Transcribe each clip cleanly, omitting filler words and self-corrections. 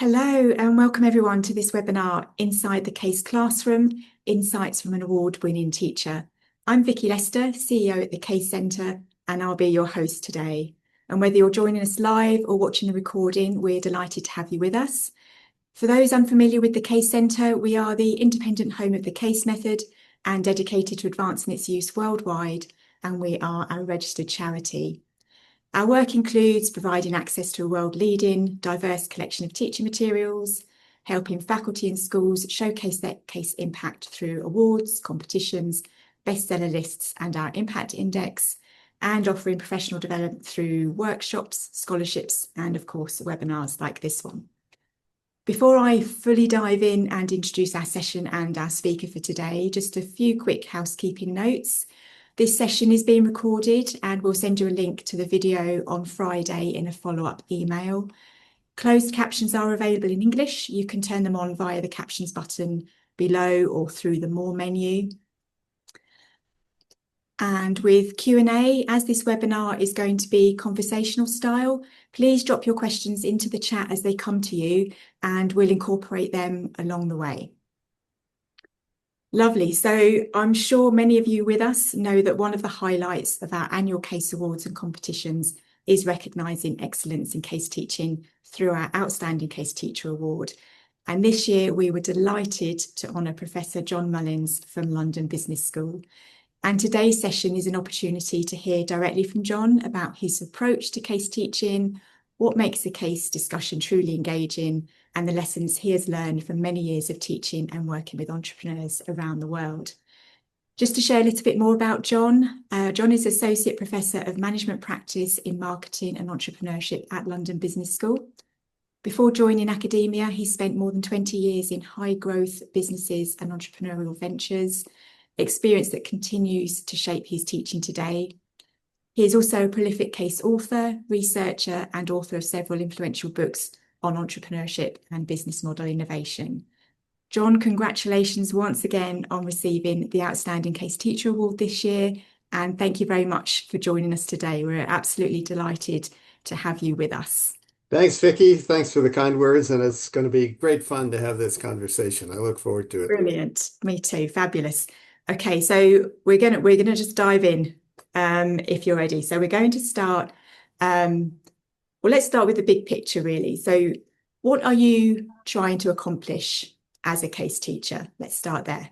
Hello and welcome everyone to this webinar, Inside the Case Classroom, Insights from an Award-Winning Teacher. I'm Vicky Lester, CEO at the Case Centre, and I'll be your host today. And whether you're joining us live or watching the recording, we're delighted to have you with us. For those unfamiliar with the Case Centre, we are the independent home of the Case method and dedicated to advancing its use worldwide, and we are a registered charity. Our work includes providing access to a world-leading, diverse collection of teaching materials, helping faculty and schools showcase their case impact through awards, competitions, bestseller lists, and our impact index, and offering professional development through workshops, scholarships, and of course, webinars like this one. Before I fully dive in and introduce our session and our speaker for today, just a few quick housekeeping notes. This session is being recorded and we'll send you a link to the video on Friday in a follow-up email. Closed captions are available in English. You can turn them on via the captions button below or through the More menu. And with Q&A, as this webinar is going to be conversational style, please drop your questions into the chat as they come to you and we'll incorporate them along the way. Lovely. So I'm sure many of you with us know that one of the highlights of our annual case awards and competitions is recognising excellence in case teaching through our Outstanding Case Teacher Award. And this year we were delighted to honour Professor John Mullins from London Business School. And today's session is an opportunity to hear directly from John about his approach to case teaching, what makes a case discussion truly engaging, and the lessons he has learned from many years of teaching and working with entrepreneurs around the world. Just to share a little bit more about John, John is Associate Professor of Management Practice in Marketing and Entrepreneurship at London Business School. Before joining academia, he spent more than 20 years in high growth businesses and entrepreneurial ventures, experience that continues to shape his teaching today. He is also a prolific case author, researcher, and author of several influential books on entrepreneurship and business model innovation. John, congratulations once again on receiving the Outstanding Case Teacher Award this year, and thank you very much for joining us today. We're absolutely delighted to have you with us. Thanks, Vicky. Thanks for the kind words, and it's going to be great fun to have this conversation. I look forward to it. Brilliant. Me too. Fabulous. Okay, so we're gonna just dive in if you're ready. So we're going to start. Well, let's start with the big picture, really. So what are you trying to accomplish as a case teacher? Let's start there.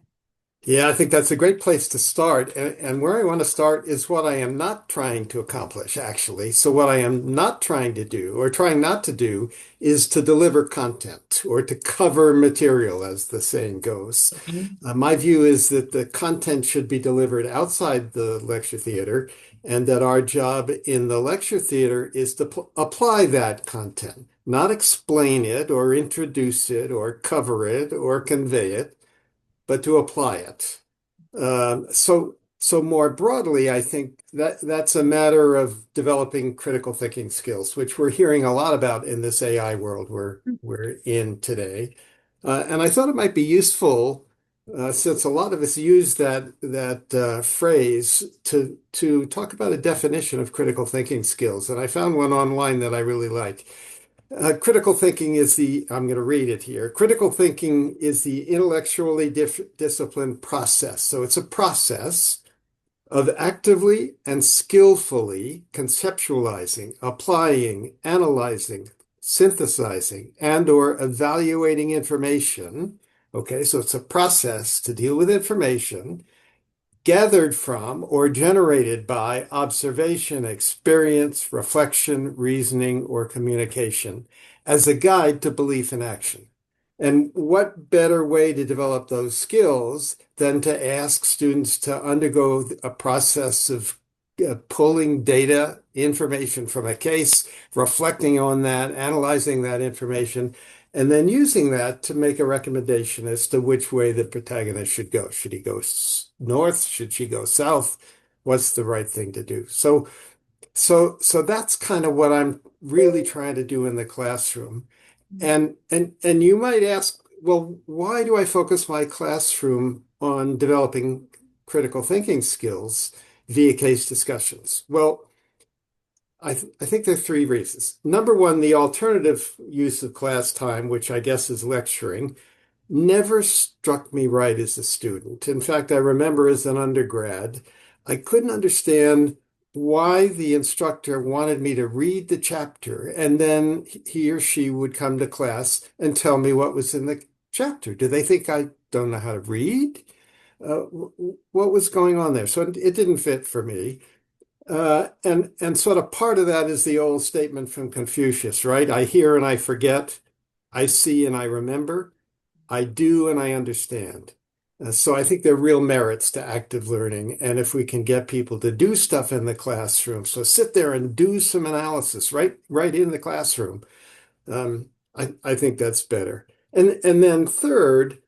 Yeah, I think that's a great place to start. And where I want to start is what I am not trying to accomplish, actually. So what I am not trying to do, or trying not to do, is to deliver content or to cover material, as the saying goes. My view is that the content should be delivered outside the lecture theater, and that our job in the lecture theater is to apply that content, not explain it or introduce it or cover it or convey it, but to apply it. So more broadly, I think that's a matter of developing critical thinking skills, which we're hearing a lot about in this AI world we're in today. And I thought it might be useful, since a lot of us use that phrase, to talk about a definition of critical thinking skills. And I found one online that I really like. Critical thinking is I'm going to read it here. Critical thinking is the intellectually disciplined process. So it's a process of actively and skillfully conceptualizing, applying, analyzing, synthesizing, and/or evaluating information. Okay, so it's a process to deal with information gathered from or generated by observation, experience, reflection, reasoning, or communication as a guide to belief and action. And what better way to develop those skills than to ask students to undergo a process of pulling data, information from a case, reflecting on that, analyzing that information, and then using that to make a recommendation as to which way the protagonist should go. Should he go north? Should she go south? What's the right thing to do? So that's kind of what I'm really trying to do in the classroom. And you might ask, well, why do I focus my classroom on developing critical thinking skills via case discussions? Well, I think there are three reasons. Number one, the alternative use of class time, which I guess is lecturing, never struck me right as a student. In fact, I remember as an undergrad, I couldn't understand why the instructor wanted me to read the chapter and then he or she would come to class and tell me what was in the chapter. Do they think I don't know how to read? What was going on there? So it didn't fit for me. And sort of part of that is the old statement from Confucius, right? I hear and I forget, I see and I remember. I do and I understand. So I think there are real merits to active learning. And if we can get people to do stuff in the classroom, so sit there and do some analysis right in the classroom, I think that's better. And then third,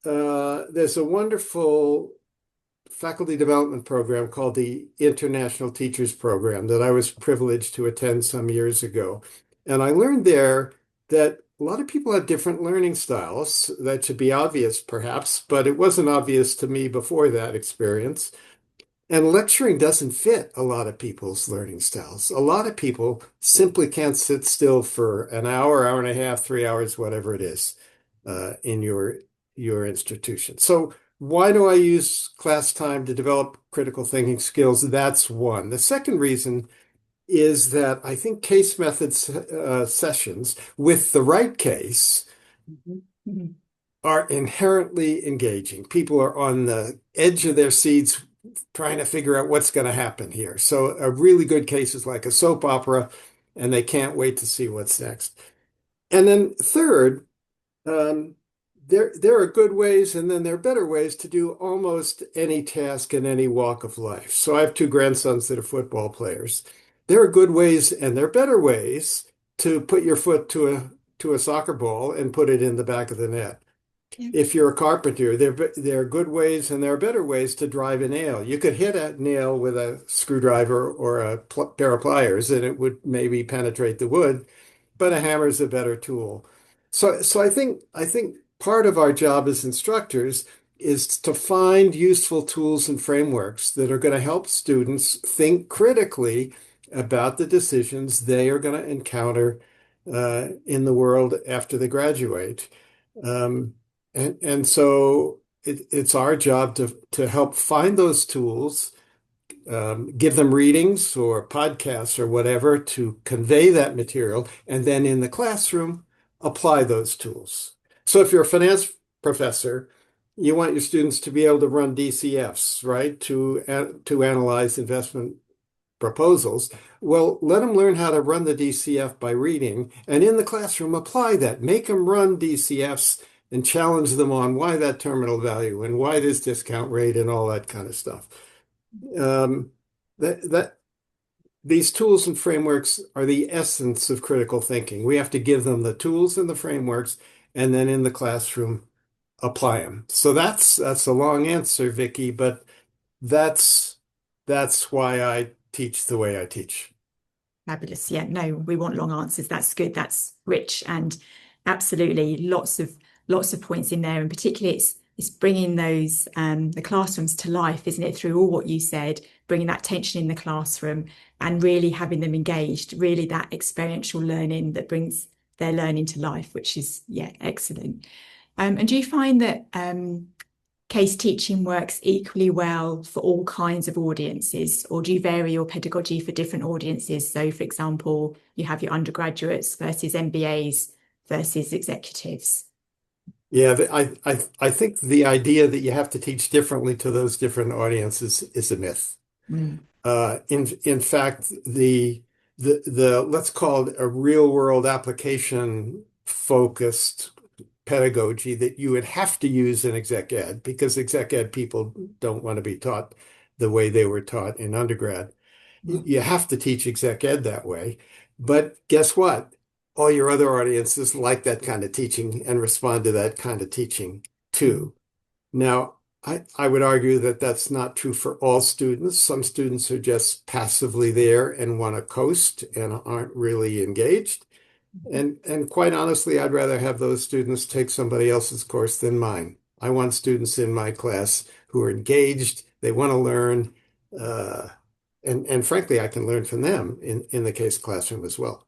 there's a wonderful faculty development program called the International Teachers Program that I was privileged to attend some years ago. And I learned there that a lot of people have different learning styles. That should be obvious, perhaps, but it wasn't obvious to me before that experience. And lecturing doesn't fit a lot of people's learning styles. A lot of people simply can't sit still for an hour, hour and a half, 3 hours, whatever it is, in your institution. So why do I use class time to develop critical thinking skills? That's one. The second reason is that I think case methods sessions with the right case Mhm. Mhm. are inherently engaging. People are on the edge of their seats trying to figure out what's going to happen here. So a really good case is like a soap opera, and they can't wait to see what's next. And then third, um, there are good ways, and then there are better ways to do almost any task in any walk of life. So I have two grandsons that are football players. There are good ways, and there are better ways to put your foot to a soccer ball and put it in the back of the net. Yeah. If you're a carpenter, there are good ways and there are better ways to drive a nail. You could hit a nail with a screwdriver or a pair of pliers, and it would maybe penetrate the wood, but a hammer is a better tool. So I think part of our job as instructors is to find useful tools and frameworks that are going to help students think critically about the decisions they are going to encounter in the world after they graduate. Um, and so it's our job to help find those tools, give them readings or podcasts or whatever to convey that material, and then in the classroom, apply those tools. So if you're a finance professor, you want your students to be able to run DCFs, right? To analyze investment proposals. Well, let them learn how to run the DCF by reading, and in the classroom, apply that. Make them run DCFs and challenge them on why that terminal value and why this discount rate and all that kind of stuff. Um, that these tools and frameworks are the essence of critical thinking. We have to give them the tools and the frameworks, and then in the classroom, apply them. So that's a long answer, Vicky, but that's that's why I teach the way I teach. Fabulous. Yeah, no, we want long answers. That's good. That's rich, and absolutely lots of points in there. And particularly, it's bringing those the classrooms to life, isn't it? Through all what you said, bringing that tension in the classroom and really having them engaged. Really, that experiential learning that brings their learning to life, which is yeah, excellent. And do you find that case teaching works equally well for all kinds of audiences, or do you vary your pedagogy for different audiences? So, for example, you have your undergraduates versus MBAs versus executives. Yeah, I think the idea that you have to teach differently to those different audiences is a myth. Mm. In fact, the let's call it a real world application focused pedagogy that you would have to use in exec ed because exec ed people don't want to be taught the way they were taught in undergrad. Mm. You have to teach exec ed that way. But guess what? All your other audiences like that kind of teaching and respond to that kind of teaching Mm. too. Now, I would argue that that's not true for all students. Some students are just passively there and want to coast and aren't really engaged. And quite honestly, I'd rather have those students take somebody else's course than mine. I want students in my class who are engaged, they want to learn, uh, and frankly, I can learn from them in the case classroom as well.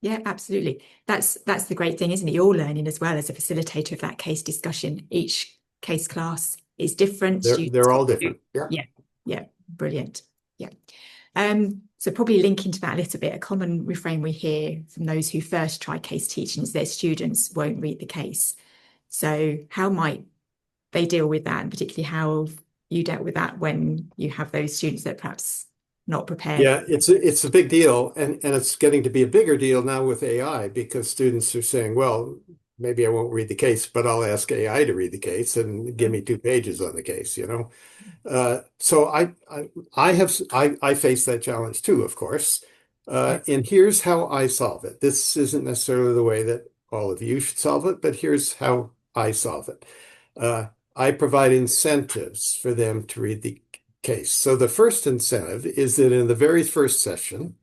Yeah, absolutely. That's the great thing, isn't it? You're learning as well as a facilitator of that case discussion. Each case class is different. Students They're all different. contribute. Yeah. Yeah, yeah, brilliant. Yeah. So probably linking to that a little bit, a common refrain we hear from those who first try case teaching is their students won't read the case. So how might they deal with that, and particularly how have you dealt with that when you have those students that perhaps not prepared? Yeah, it's a big deal, and it's getting to be a bigger deal now with AI because students are saying, well, maybe I won't read the case, but I'll ask AI to read the case and give me 2 pages on the case, you know. So I face that challenge too, of course. Yeah. And here's how I solve it. This isn't necessarily the way that all of you should solve it, but here's how I solve it. Uh, I provide incentives for them to read the case. So the first incentive is that in the very first session,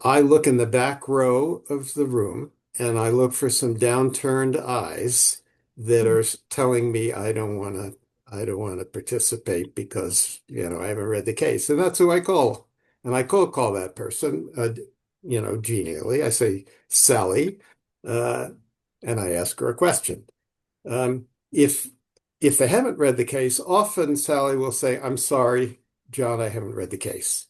I look in the back row of the room and I look for some downturned eyes that are telling me I don't want to participate because, I haven't read the case. And that's who I call. And I cold call that person, genially. I say, Sally, uh, and I ask her a question. Um, if if they haven't read the case, often Sally will say, I'm sorry, John, I haven't read the case.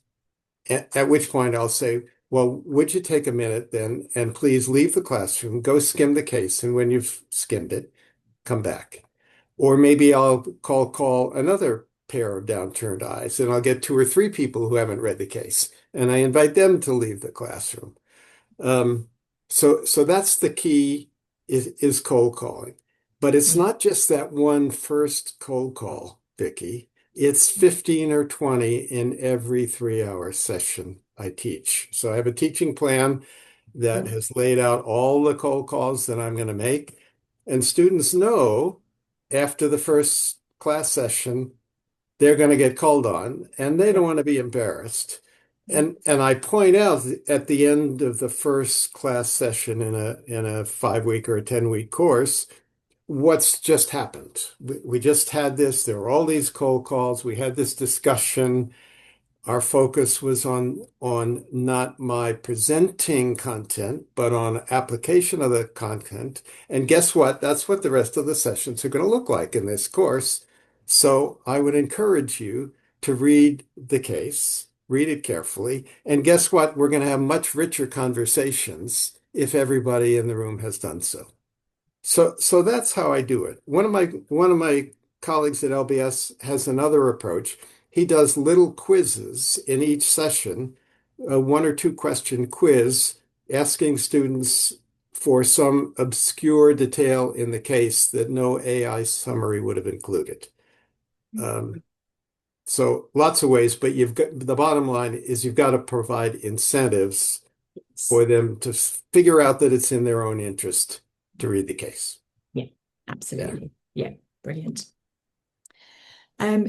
At which point I'll say, well, would you take a minute then and please leave the classroom, go skim the case, and when you've skimmed it, come back. Or maybe I'll call another pair of downturned eyes, and I'll get 2 or 3 people who haven't read the case, and I invite them to leave the classroom. Um, so that's the key is cold calling. But it's Yeah. not just that one first cold call, Vicky. It's 15 or 20 in every 3-hour session I teach. So I have a teaching plan that Yeah. has laid out all the cold calls that I'm going to make. And students know after the first class session they're going to get called on and they Yeah. don't want to be embarrassed. Yeah. And I point out at the end of the first class session in a 5-week or a 10-week course, what's just happened. We just had this, there were all these cold calls, we had this discussion. Our focus was on not my presenting content, but on application of the content. And guess what? That's what the rest of the sessions are going to look like in this course. So I would encourage you to read the case, read it carefully. And guess what? We're going to have much richer conversations if everybody in the room has done so. So that's how I do it. One of my colleagues at LBS has another approach. He does little quizzes in each session, a 1 or 2 question quiz, asking students for some obscure detail in the case that no AI summary would have included. Um, so lots of ways, but you've got the bottom line is you've got to provide incentives Yes. for them to figure out that it's in their own interest to read the case. Yeah, Yeah. absolutely. Yeah, brilliant.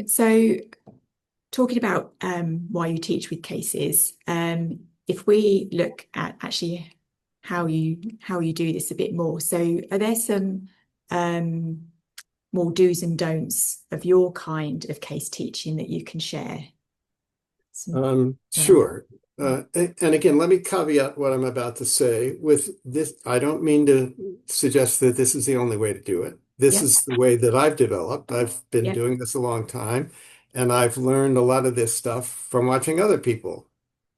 So talking about why you teach with cases, if we look at actually how you do this a bit more, so are there some more do's and don'ts of your kind of case teaching that you can share? Some, Sure. And again, let me caveat what I'm about to say with this. I don't mean to suggest that this is the only way to do it. This yeah, is the way that I've developed. I've been yeah, doing this a long time, and I've learned a lot of this stuff from watching other people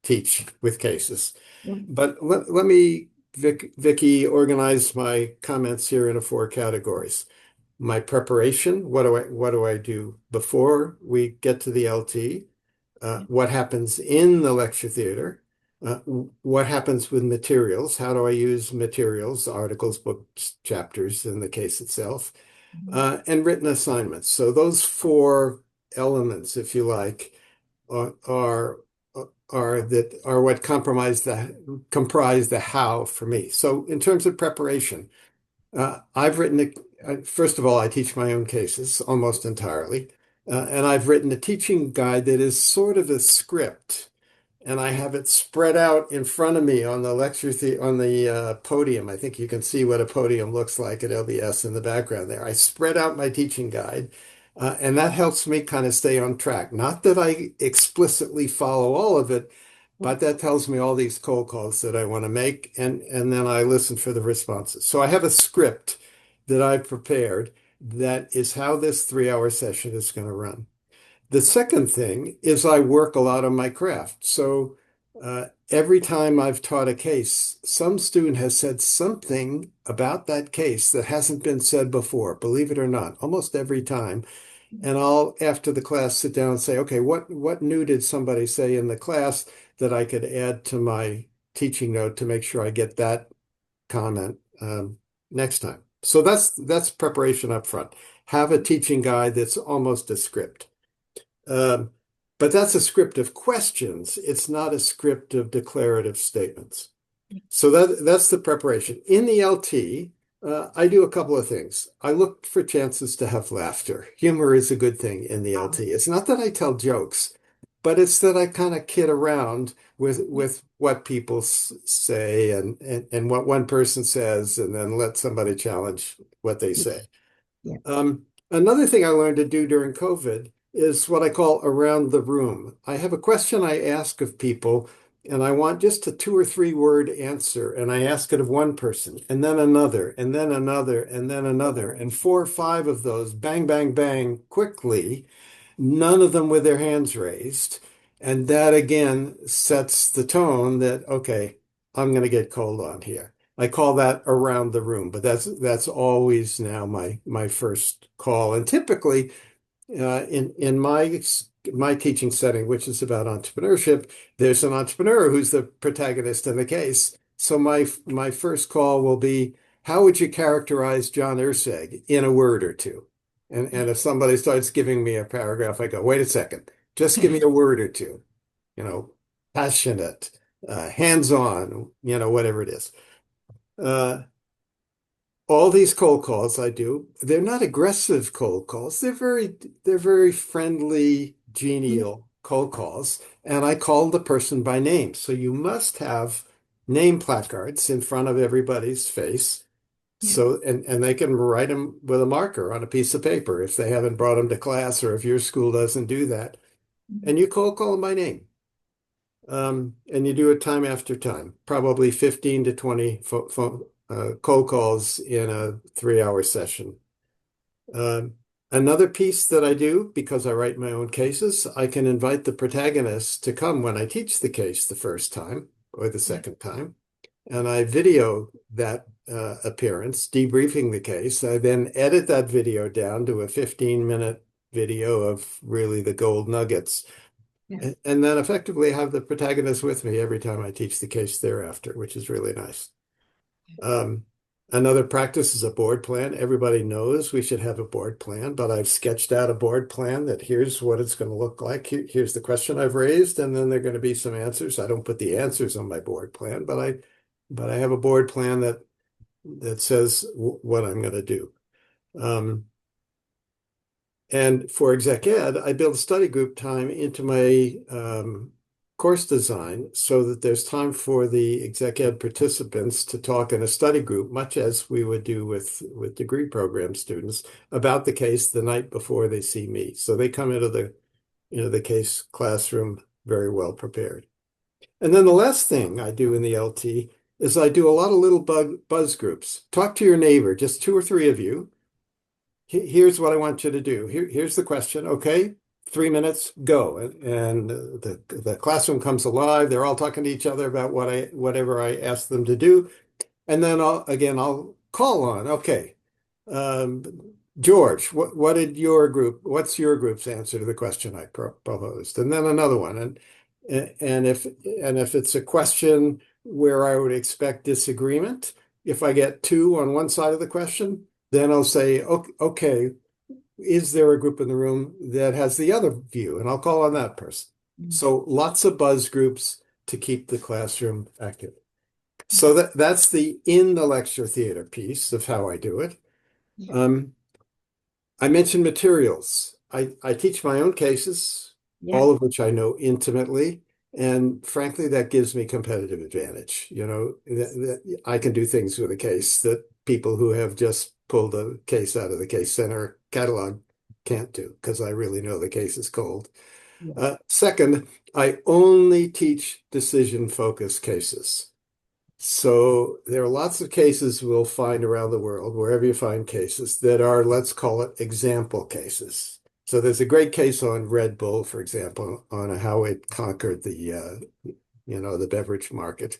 teach with cases. yeah, But let me, Vicky, organize my comments here into 4 categories. My preparation, what do I do before we get to the LT? yeah, What happens in the lecture theater? What happens with materials? How do I use materials, articles, books, chapters in the case itself, mhm, and written assignments. So those 4 elements, if you like, are are, are what comprise the how for me. So in terms of preparation, I've written first of all, I teach my own cases almost entirely. And I've written a teaching guide that is sort of a script. And I have it spread out in front of me on the on the podium. I think you can see what a podium looks like at LBS in the background there. I spread out my teaching guide. And that helps me kind of stay on track. Not that I explicitly follow all of it, Yeah. but that tells me all these cold calls that I want to make, and then I listen for the responses. So I have a script that I've prepared that is how this 3 hour session is going to run. The second thing is I work a lot on my craft. So every time I've taught a case, some student has said something about that case that hasn't been said before, believe it or not, almost every time. And I'll, after the class, sit down and say, okay, what new did somebody say in the class that I could add to my teaching note to make sure I get that comment next time. So that's preparation up front. Have a teaching guide that's almost a script. Um, but that's a script of questions. It's not a script of declarative statements. So that's the preparation. In the LT, I do a couple of things. I look for chances to have laughter. Humor is a good thing in the Wow. LT. It's not that I tell jokes, but it's that I kind of kid around Yeah. with what people say and what one person says, and then let somebody challenge what they Yeah. say. Yeah. Another thing I learned to do during COVID is what I call around the room. I have a question I ask of people, and I want just a 2 or 3 word answer. And I ask it of one person, and then another, and then another, and then another. And 4 or 5 of those, bang, bang, bang, quickly, none of them with their hands raised. And that again sets the tone that, okay, I'm going to get called on here. I call that around the room, but that's always now my first call. And typically, in my teaching setting, which is about entrepreneurship, there's an entrepreneur who's the protagonist in the case. So my first call will be, how would you characterize John Urseg in a word or two? And if somebody starts giving me a paragraph, I go, wait a second, just give me a word or two. You know, passionate, hands-on, whatever it is. Uh, all these cold calls I do, they're not aggressive cold calls. They're very friendly, Yeah. genial cold calls. And I call the person by name. So you must have name placards in front of everybody's face. Yeah. So, and they can write them with a marker on a piece of paper if they haven't brought them to class or if your school doesn't do that. Mhm. And you cold call them by name. And you do it time after time, probably 15 to 20 cold calls in a 3 hour session. Um, Another piece that I do, because I write my own cases, I can invite the protagonist to come when I teach the case the first time or the Yeah. second time. And I video that appearance, debriefing the case. I then edit that video down to a 15-minute video of really the gold nuggets Yeah. and then effectively have the protagonist with me every time I teach the case thereafter, which is really nice. Um, Another practice is a board plan. Everybody knows we should have a board plan, but I've sketched out a board plan that here's what it's going to look like. Here's the question I've raised, and then there are going to be some answers. I don't put the answers on my board plan, but I have a board plan that says what I'm going to do. Um, And for exec ed, I build study group time into my course design so that there's time for the exec ed participants to talk in a study group, much as we would do with degree program students, about the case the night before they see me. So they come into the case classroom very well prepared. And then the last thing I do in the LT is I do a lot of little buzz groups. Talk to your neighbor, just 2 or 3 of you, here's what I want you to do. Here's the question. Okay, 3 minutes, go. And the classroom comes alive. They're all talking to each other about whatever I ask them to do. And then I'll call on, okay, um, George, what's your group's answer to the question I proposed? And then another one. And if it's a question where I would expect disagreement, if I get 2 on one side of the question, then I'll say, okay, is there a group in the room that has the other view? And I'll call on that person. Mm. So lots of buzz groups to keep the classroom active. Yeah. So that's the in the lecture theater piece of how I do it. Yeah. Um, I mentioned materials. I teach my own cases, Yeah. all of which I know intimately. And frankly, that gives me competitive advantage. I can do things with a case that people who have just pulled a case out of the case center catalog can't do because I really know the case is cold. Yeah. Second, I only teach decision-focused cases. So there are lots of cases we'll find around the world, wherever you find cases, that are, let's call it example cases. So there's a great case on Red Bull, for example, on how it conquered the beverage market.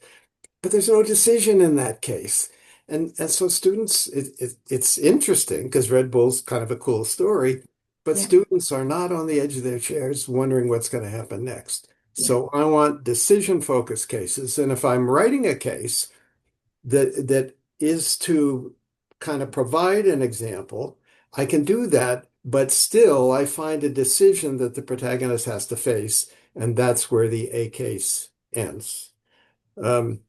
But there's no decision in that case. And so students, it's interesting because Red Bull's kind of a cool story, but Yeah. students are not on the edge of their chairs wondering what's going to happen next. Yeah. So I want decision-focused cases. And if I'm writing a case that is to kind of provide an example, I can do that, but still I find a decision that the protagonist has to face, and that's where the A case ends. Um,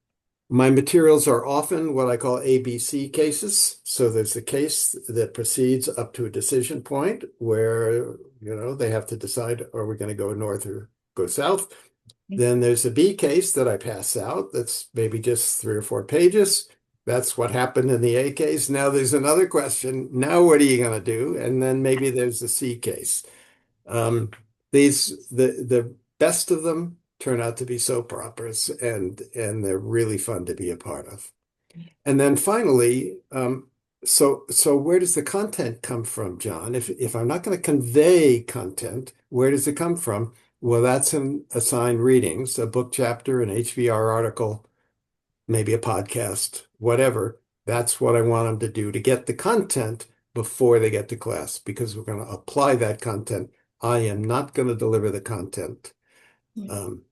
my materials are often what I call ABC cases. So there's a case that proceeds up to a decision point where, they have to decide, are we going to go north or go south? Then there's a B case that I pass out that's maybe just 3 or 4 pages. That's what happened in the A case. Now there's another question. Now what are you going to do? And then maybe there's the C case. Um, the best of them turn out to be soap operas, and they're really fun to be a part of. And then finally, so where does the content come from, John? If I'm not going to convey content, where does it come from? Well, that's in assigned readings, a book chapter, an HBR article, maybe a podcast, whatever. That's what I want them to do to get the content before they get to class, because we're going to apply that content. I am not going to deliver the content. Yeah. Um,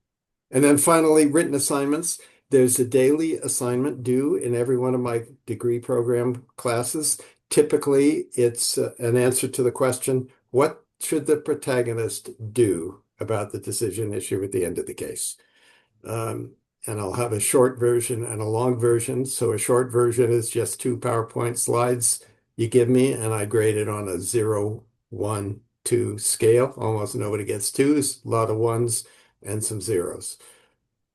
and then finally, written assignments. There's a daily assignment due in every one of my degree program classes. Typically, it's an answer to the question, what should the protagonist do about the decision issue at the end of the case? And I'll have a short version and a long version. So a short version is just 2 PowerPoint slides you give me, and I grade it on a 0, 1, 2 scale. Almost nobody gets twos, a lot of ones and some zeros.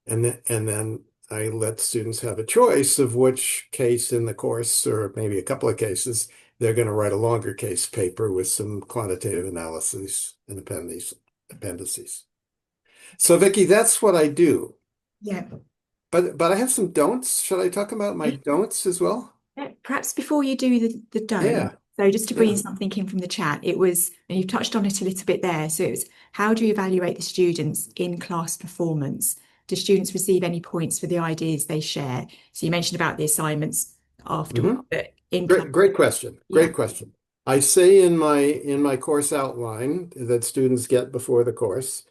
And then I let students have a choice of which case in the course, or maybe a couple of cases, they're going to write a longer case paper with some quantitative analyses and appendices. So Vicky, that's what I do. Yeah. But I have some don'ts. Should I talk about my don'ts as well? Yeah, perhaps before you do the don't, Yeah, so just to bring yeah. something in from the chat, it was, and you've touched on it a little bit there. So it was, how do you evaluate the students' in-class performance? Do students receive any points for the ideas they share? So you mentioned about the assignments afterwards, hmm but in class, Great question. yeah, Great question. I say in my course outline that students get before the course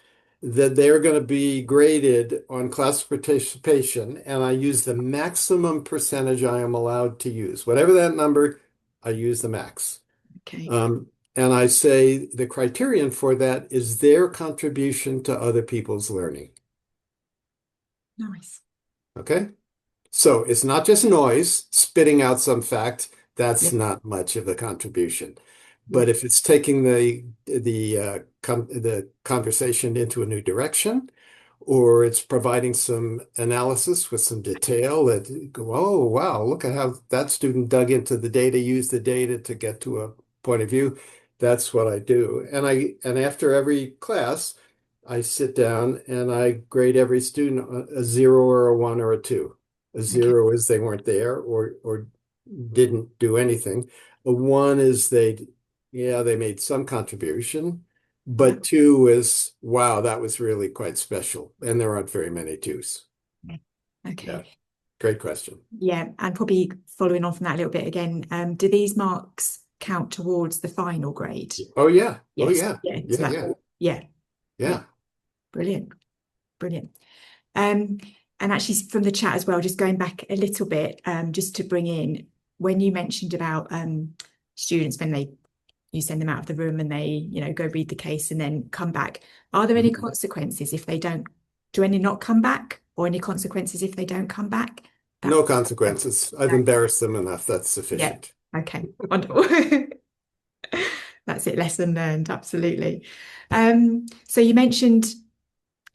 that they're going to be graded on class participation, and I use the maximum percentage I am allowed to use. Whatever that number, I use the max. okay, And I say the criterion for that is their contribution to other people's learning. nice, Okay? So it's not just noise spitting out some fact. yeah, That's not much of a contribution. yeah, But if it's taking the conversation into a new direction, or it's providing some analysis with some detail that go, oh wow, look at how that student dug into the data, used the data to get to a point of view. That's what I do. And after every class, I sit down and I grade every student a 0 or a 1 or a 2. A okay, 0 is they weren't there or didn't do anything. A 1 is they made some contribution. yeah, But 2 is, wow, that was really quite special. And there aren't very many 2s. okay, Yeah, great question. yeah, and probably following on from that a little bit again, do these marks count towards the final grade? Oh yeah. Oh Yes, yeah. yeah, so Yeah, that, yeah. yeah, yeah, Yeah. brilliant, brilliant. Um, and actually from the chat as well, just going back a little bit, just to bring in when you mentioned about students when you send them out of the room and they, go read the case and then come back. Are there any Mhm. consequences if they don't, do any not come back, or any consequences if they don't come back? That No consequences. I've no. embarrassed them enough. That's Yeah. sufficient. Okay. Wonderful. That's it. Lesson learned. Absolutely. So you mentioned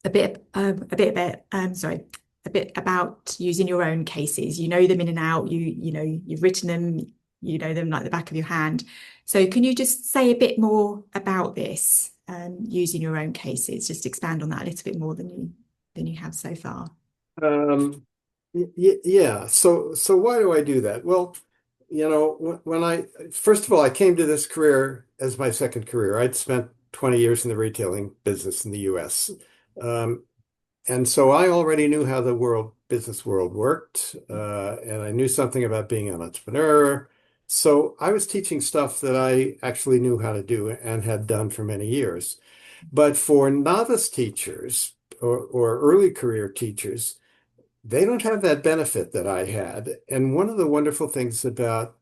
a bit about using your own cases. You know them in and out. You've written them. you know them like the back of your hand. So can you just say a bit more about this, using your own cases? Just expand on that a little bit more than you have so far. Um, yeah. So why do I do that? Well, when I first of all, I came to this career as my second career. I'd spent 20 years in the retailing business in the US. Um, and so I already knew how the business world worked, and I knew something about being an entrepreneur. So I was teaching stuff that I actually knew how to do and had done for many years. But for novice teachers or early career teachers, they don't have that benefit that I had. And one of the wonderful things about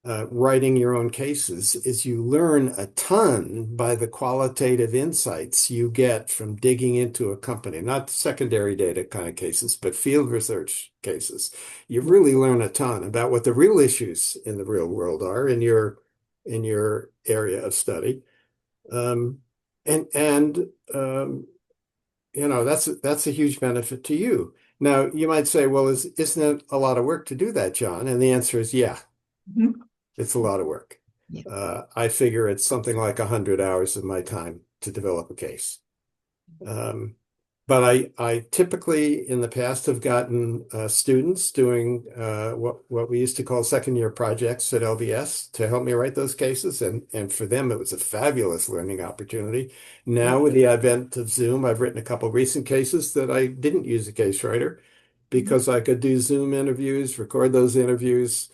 writing your own cases is you learn a ton by the qualitative insights you get from digging into a company, not secondary data kind of cases, but field research cases. You really learn a ton about what the real issues in the real world are in your area of study. Um, and that's a huge benefit to you. Now, you might say, well, isn't it a lot of work to do that, John? And the answer is, yeah, Mhm. it's a lot of work. Yeah. I figure it's something like 100 hours of my time to develop a case. Um, but I typically in the past have gotten students doing what we used to call second year projects at LBS to help me write those cases. And for them, it was a fabulous learning opportunity. Yeah. Now, with the advent of Zoom, I've written a couple recent cases that I didn't use a case writer Mhm. because I could do Zoom interviews, record those interviews.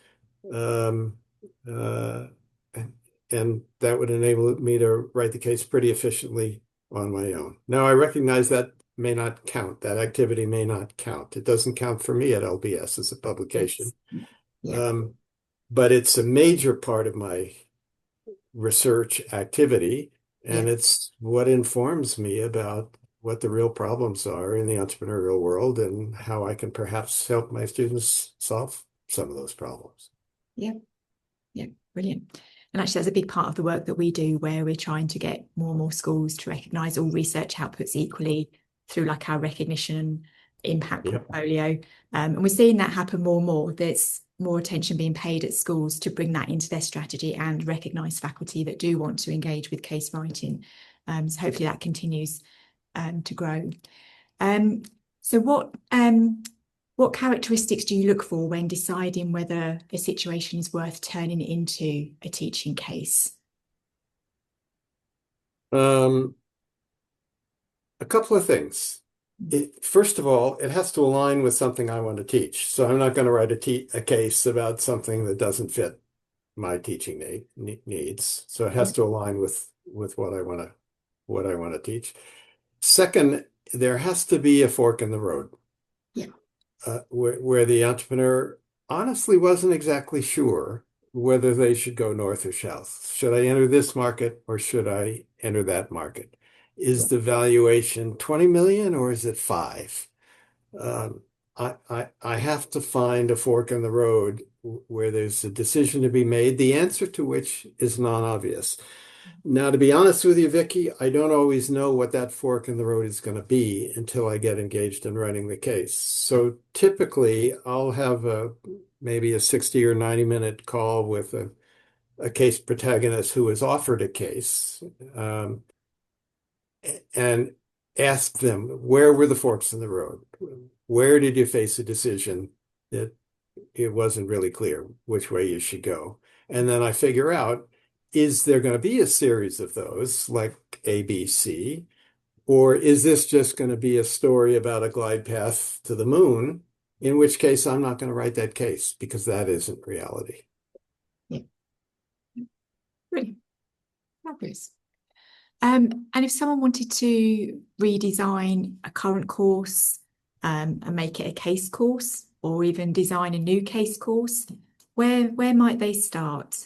Um, uh, and that would enable me to write the case pretty efficiently on my own. Now, I recognize that may not count. That activity may not count. It doesn't count for me at LBS as a publication. Yes. Yeah. Um, but it's a major part of my research activity, Yeah. and it's what informs me about what the real problems are in the entrepreneurial world and how I can perhaps help my students solve some of those problems. Yeah. Yeah, brilliant. And actually, that's a big part of the work that we do, where we're trying to get more and more schools to recognise all research outputs equally through like our recognition impact Yep. portfolio. And we're seeing that happen more and more. There's more attention being paid at schools to bring that into their strategy and recognise faculty that do want to engage with case writing. So hopefully that continues to grow. Um, so what characteristics do you look for when deciding whether a situation is worth turning into a teaching case? Um, a couple of things. First of all, it has to align with something I want to teach. So I'm not going to write a case about something that doesn't fit my teaching needs. So it Yeah, has to align with what I want to teach. Second, there has to be a fork in the road yeah, where the entrepreneur honestly wasn't exactly sure whether they should go north or south. Should I enter this market or should I enter that market? yeah, Is the valuation 20 million or is it five? Um, I have to find a fork in the road where there's a decision to be made, the answer to which is non-obvious. Now, to be honest with you, Vicky, I don't always know what that fork in the road is going to be until I get engaged in writing the case. So typically, I'll have maybe a 60 or 90-minute call with a case protagonist who is offered a case, um, and ask them, where were the forks in the road? Where did you face a decision that it wasn't really clear which way you should go? And then I figure out, is there going to be a series of those like A, B, C? Or is this just going to be a story about a glide path to the moon? In which case, I'm not going to write that case because that isn't reality. yeah. Brilliant. Fabulous. And if someone wanted to redesign a current course, and make it a case course, or even design a new case course, where might they start?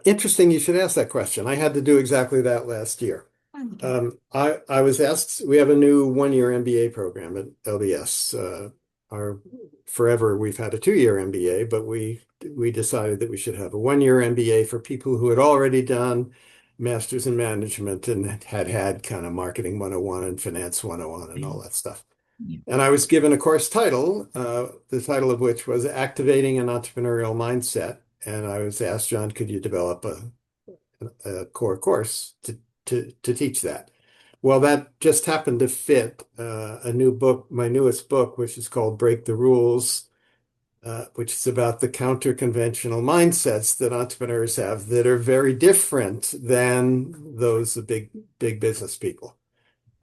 Interesting you should ask that question. I had to do exactly that last year. Oh, okay. I was asked, we have a new 1 year MBA program at LDS. Our forever we've had a 2 year MBA, but we decided that we should have a 1 year MBA for people who had already done Masters in Management and had kind of Marketing 101 and Finance 101 and all that stuff. Yeah. And I was given a course title, the title of which was Activating an Entrepreneurial Mindset. And I was asked, John, could you develop a core course to teach that? Well, that just happened to fit a new book, my newest book, which is called Break the Rules, which is about the counter-conventional mindsets that entrepreneurs have that are very different than those of big business people.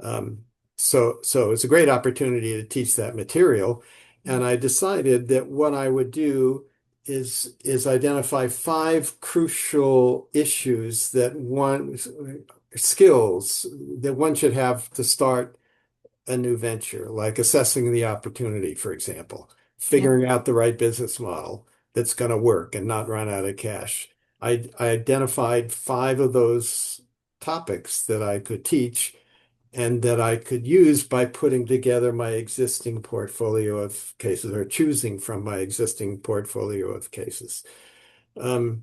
Um, so it's a great opportunity to teach that material. And I decided that what I would do is identify 5 crucial issues that skills that one should have to start a new venture, like assessing the opportunity, for example, Yeah. figuring out the right business model that's going to work and not run out of cash. I identified 5 of those topics that I could teach and that I could use by putting together my existing portfolio of cases or choosing from my existing portfolio of cases. Um,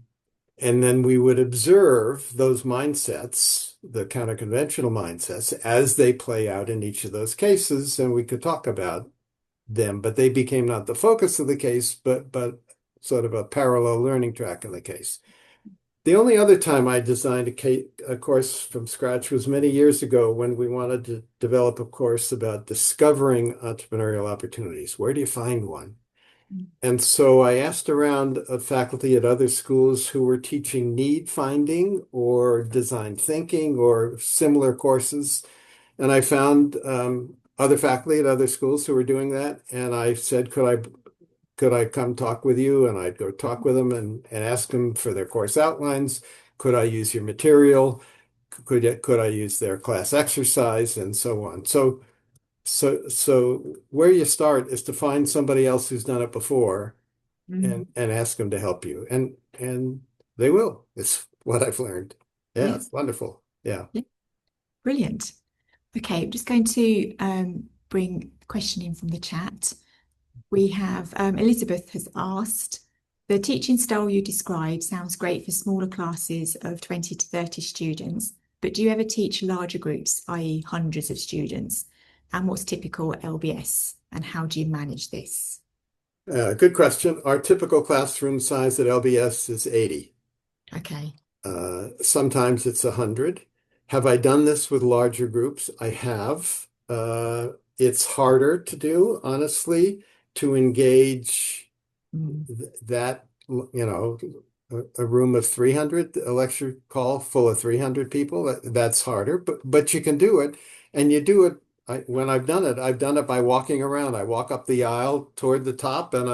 and then we would observe those mindsets, the counter-conventional mindsets, as they play out in each of those cases, and we could talk about them, but they became not the focus of the case, but sort of a parallel learning track in the case. The only other time I designed a course from scratch was many years ago when we wanted to develop a course about discovering entrepreneurial opportunities. Where do you find one? And so I asked around faculty at other schools who were teaching need finding or design thinking or similar courses. And I found other faculty at other schools who were doing that. And I said, could I come talk with you? And I'd go talk with them and ask them for their course outlines. Could I use your material? Could I use their class exercise and so on? So where you start is to find somebody else who's done it before Mm. and ask them to help you. And they will. It's what I've learned. Yeah, Yeah. it's wonderful. Yeah. Yeah. Brilliant. Okay, I'm just going to bring a question in from the chat. We have Elizabeth has asked, the teaching style you described sounds great for smaller classes of 20 to 30 students, but do you ever teach larger groups, i.e. hundreds of students? And what's typical LBS and how do you manage this? Good question. Our typical classroom size at LBS is 80. Okay. Sometimes it's 100. Have I done this with larger groups? I have. It's harder to do, honestly, to engage Mm. that, a room of 300, a lecture call full of 300 people. That's harder, but you can do it. And you do it. When I've done it by walking around. I walk up the aisle toward the top and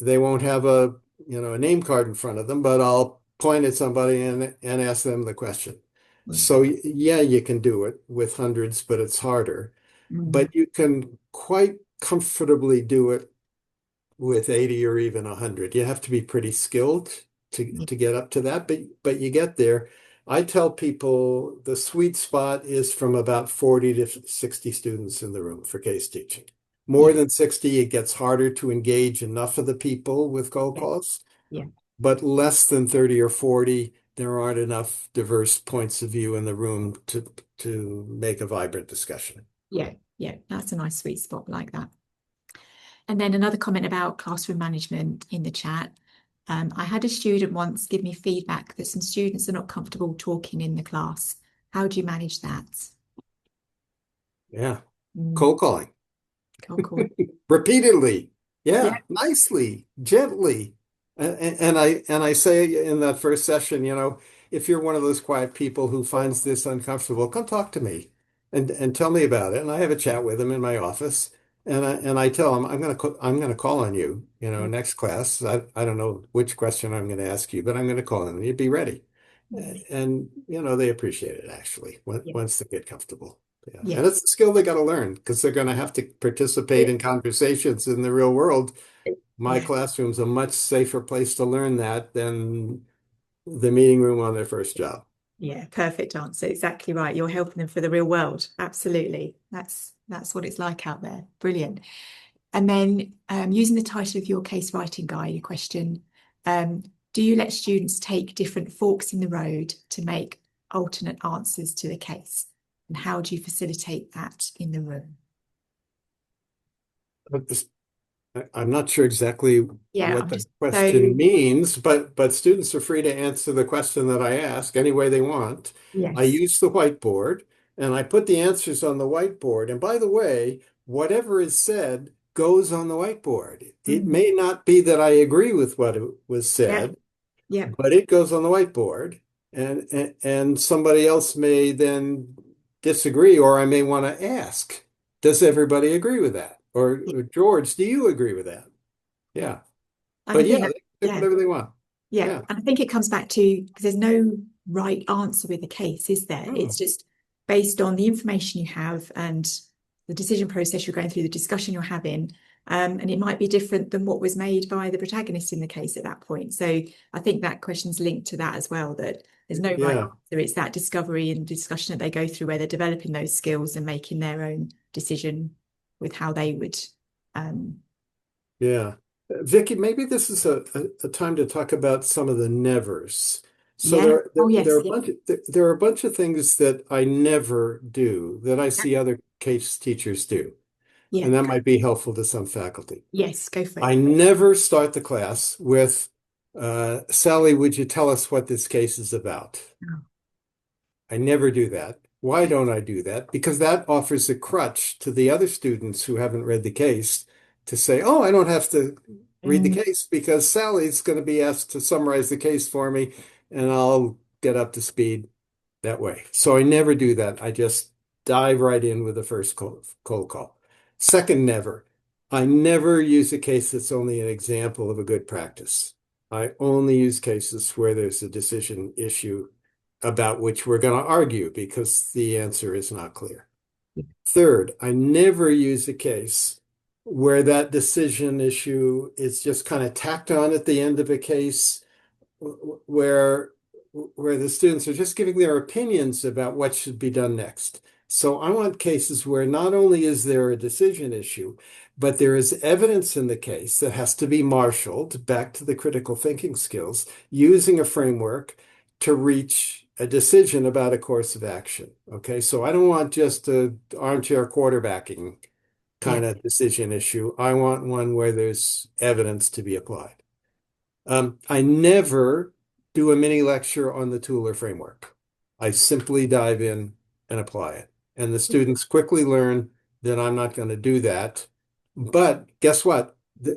they won't have a name card in front of them, but I'll point at somebody and ask them the question. Mm. So yeah, you can do it with hundreds, but it's harder. Mm. But you can quite comfortably do it with 80 or even 100. You have to be pretty skilled Yeah. to get up to that, but you get there. I tell people the sweet spot is from about 40 to 60 students in the room for case teaching. More Yeah. than 60, it gets harder to engage enough of the people with cold Yeah. calls, Yeah. but less than 30 or 40, there aren't enough diverse points of view in the room to make a vibrant discussion. Yeah. Yeah. That's a nice sweet spot like that. And then another comment about classroom management in the chat. I had a student once give me feedback that some students are not comfortable talking in the class. How do you manage that? Yeah. Mm, Cold calling. cool. Repeatedly. Yeah. Yeah, nicely, gently. And I say in that first session, if you're one of those quiet people who finds this uncomfortable, come talk to me and tell me about it. And I have a chat with them in my office and I tell them I'm gonna call on you, Mm, next class. I don't know which question I'm gonna ask you, but I'm gonna call on you. Be ready. mm, And they appreciate it actually yeah. once they get comfortable. Yeah. Yeah. And it's a skill they got to learn because they're going to have to participate Yeah. in conversations in the real world. My Yeah. classroom's a much safer place to learn that than the meeting room on their first job. Yeah. Perfect answer. Exactly right. You're helping them for the real world. Absolutely. That's what it's like out there. Brilliant. And then using the title of your case writing guide, a question, um, do you let students take different forks in the road to make alternate answers to the case? and how do you facilitate that in the room? I'm not sure exactly Yeah, what I'm the just question so means, but students are free to answer the question that I ask any way they want. I yes. use the whiteboard and I put the answers on the whiteboard. And by the way, whatever is said goes on the whiteboard. It Mm. may not be that I agree with what was Yep, said, yep, but it goes on the whiteboard. And somebody else may then disagree, or I may want to ask, does everybody agree with that? Or George, do you agree with that? yeah. Yeah. And I But yeah, think that, they can do yeah, whatever they want. yeah. Yeah. And I think it comes back to because there's no right answer with the case, is there? Hmm. It's just based on the information you have and the decision process you're going through, the discussion you're having. And it might be different than what was made by the protagonist in the case at that point. So I think that question's linked to that as well, that there's no right Yeah. answer. It's that discovery and discussion that they go through where they're developing those skills and making their own decision with how they would um Yeah. Vicky, maybe this is a time to talk about some of the nevers. So yeah. Oh there are yes, a yeah. bunch of, there are a bunch of things that I never do that I see other case teachers do. Yeah. And that might be helpful to some faculty. Yes, go for I it. never start the class with, Sally, would you tell us what this case is about? Oh, I never do that. Why yeah. don't I do that? Because that offers a crutch to the other students who haven't read the case to say, oh, I don't have to read the Mm, case because Sally's going to be asked to summarize the case for me and I'll get up to speed that way. So I never do that. I just dive right in with the first cold call. Second, never. I never use a case that's only an example of a good practice. I only use cases where there's a decision issue about which we're going to argue because the answer is not clear. Third, I never use a case where that decision issue is just kind of tacked on at the end of a case where the students are just giving their opinions about what should be done next. So I want cases where not only is there a decision issue, but there is evidence in the case that has to be marshaled back to the critical thinking skills using a framework to reach a decision about a course of action. Okay, so I don't want just a armchair quarterbacking yeah. kind of decision issue. I want one where there's evidence to be applied. I never do a mini lecture on the tool or framework. I simply dive in and apply it. And the students quickly learn that I'm not going to do that. But guess what?